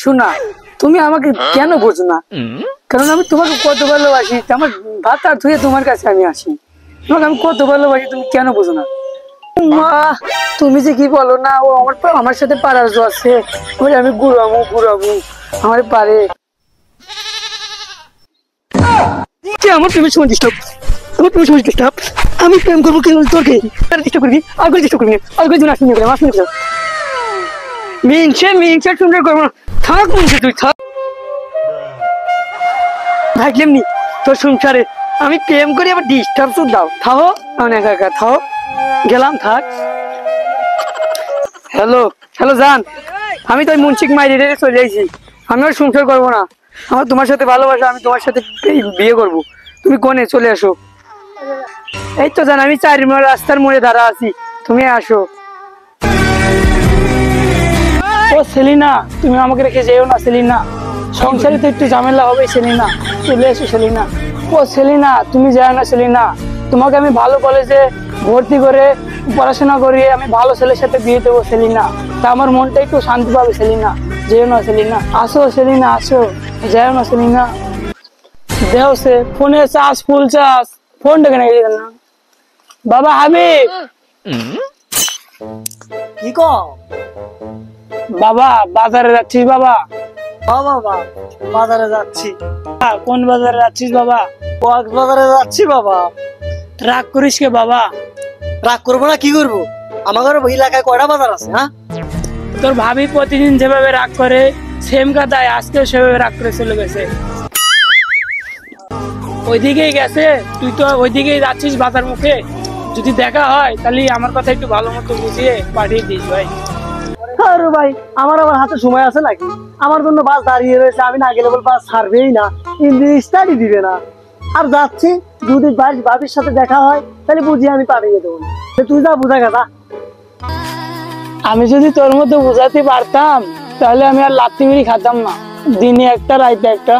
শোনা, তুমি আমাকে কেন বোঝো না? কারণ আমি তোমাকে কত ভালোবাসি, আমার ভাত আর ধুয়ে তোমার কাছে আমি আসি। তোমাকে আমি কত ভালোবাসি, তুমি কেন বোঝো না? মা, তুমি যে কি বলো না, ও আমার সাথে পাড়ার জো আছে, আমি ঘুরাবো আমার পারে। আমার প্রেমের সময় ডিস্টার্ব, আমার প্রেমের সময় ডিস্টার্ব। আমি প্রেম করবো কেন? তোকে ডিস্টার্ব করবি, আগে ডিস্টার্ব করবি, আগে দিন আসবি না, আসবি না। মিনসে সুন্দর করবো না, থাক মিনসে, তুই থাক। থাকলাম নি তোর সংসারে, আমি প্রেম করি আবার ডিস্টার্ব তো দাও। থাও, আমি একা একা থাও, গেলাম, থাক। হ্যালো হ্যালো জান, আমি তো মুন্সিক মাইরে রেখে চলে যাইছি। আমি আর সংসার করবো না, আমার তোমার সাথে ভালোবাসা, আমি তোমার সাথে বিয়ে করব। তুমি কোনে চলে আসো। এই তো জান, আমি রাস্তার মোড়ে দাঁড়া আছি, তুমি আসো। ও সেলিনা, তুমি আমাকে রেখে যেও না সেলিনা, সংসারে তো একটু ঝামেলা হবে সেলিনা, চলে এসো সেলিনা। ও সেলিনা, তুমি যাও না সেলিনা, তোমাকে আমি ভালো কলেজে ভর্তি করে পড়াশোনা করিয়ে আমি ভালো ছেলের সাথে বিয়ে দেবো সেলিনা, তা আমার মনটা একটু শান্তি পাবে সেলিনা। যেও না সেলিনা, আসো সেলিনা, আসো, যাও না সেলিনা। দেও সে ফোনে চার্জ ফুল চার্জ, ফোনটা কেন না? বাবা হাবিব, কি কও? বাবা বাজারে যাচ্ছিস বাবা? বাবা বাজারে যাচ্ছি। কোন বাজারে যাচ্ছিস বাবা? কক্সবাজারে যাচ্ছি বাবা। রাগ করিস কে বাবা? রাগ করবো না, কি করবো? আমার এলাকায় কয়টা বাজার আছে? হ্যাঁ, তোর ভাবি প্রতিদিন যেভাবে রাগ করে সেম কাদায় আজকেও সেভাবে রাগ করে চলে গেছে। ওইদিকেই গেছে, তুই তো ওইদিকেই যাচ্ছিস বাজার মুখে, যদি দেখা হয় তাহলে আমার কথা একটু ভালো মতো বুঝিয়ে পাঠিয়ে দিস ভাই। আরে ভাই, আমার হাতে সময় আছে নাকি? আমার জন্য বাস দাঁড়িয়ে রয়েছে, আমি না গেলে বল বাস ছাড়বেই না, স্টাডি দিবে না। আর যাচ্ছি, যদি বাবির সাথে দেখা হয় তাহলে বুঝিয়ে আমি পাঠিয়ে দেবো। তুই যা, বুঝা গেছা। আমি যদি তোর মতো বুঝাতে পারতাম তাহলে আমি আর লাত্তি মেরে খাতাম না, দিনে একটা রাইতে একটা।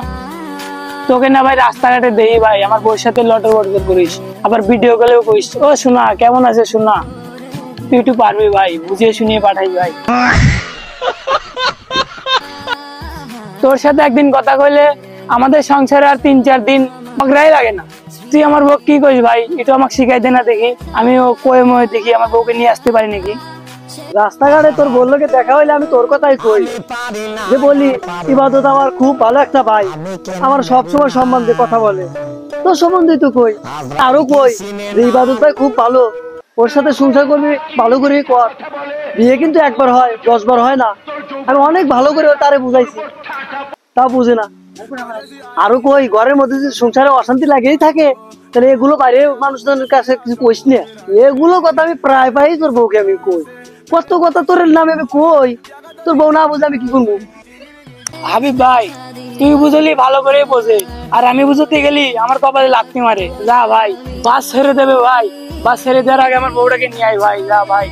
তোকে না ভাই রাস্তাঘাটে দেই ভাই, আমার বউর সাথে লটর বটর করিস, আবার ভিডিও কলেও করিস। ও শোনা, কেমন আছে শোনা? তুই একটু পারবি ভাই, বুঝিয়ে শুনিয়ে পাঠাই ভাই। তোর সাথে একদিন কথা কইলে আমাদের সংসারে আর 3-4 দিন মগরাই লাগে না। তুই আমার বউ কি করিস ভাই, একটু আমাকে শিখাই দে না দেখি, আমি ও কয়ে ময়ে দেখি আমার বউকে নিয়ে আসতে পারি নাকি। রাস্তাঘাটে তোর বললোকে দেখা হইলে আমি তোর কথাই কই, যে বলি ইবাদত আমার খুব ভালো একটা ভাই, আমার সবসময় সম্মান দিয়ে কথা বলে। তোর সম্বন্ধে তো কই, আরো কই যে ইবাদত ভাই খুব ভালো, ওর সাথে সংসার করবি ভালো করে কর। বিয়ে কিন্তু একবার হয়, 10 বার হয় না। আমি অনেক ভালো করে তারে বুঝাইছি, তা বুঝে না। আরো কই, ঘরের মধ্যে যদি সংসারে অশান্তি লাগেই থাকে তাহলে এগুলো বাইরে মানুষজনের কাছে কিছু কইস না। এগুলো কথা আমি প্রায় তোর বউকে আমি কই, কত কথা তোর নামে আমি কই, তোর বউ না বুঝে আমি কি করবো? হাবিব ভাই, তুই বুঝলি ভালো করে বোঝে, আর আমি বুঝতে গেলি আমার কপালে লাথি মারে। যা ভাই, বাস ছেড়ে দেবে ভাই, বাস ছেড়ে দেওয়ার আগে আমার বউটাকে নিয়ে আয় ভাই, যা ভাই।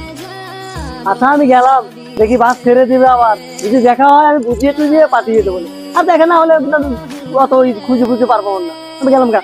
আচ্ছা আমি গেলাম, দেখি বাস ছেড়ে দিবে, আবার যদি দেখা হয় আমি বুঝিয়ে টুঝিয়ে পাঠিয়ে দেবো। আর দেখা না হলে অত খুঁজে পারবো না, আমি গেলাম গা।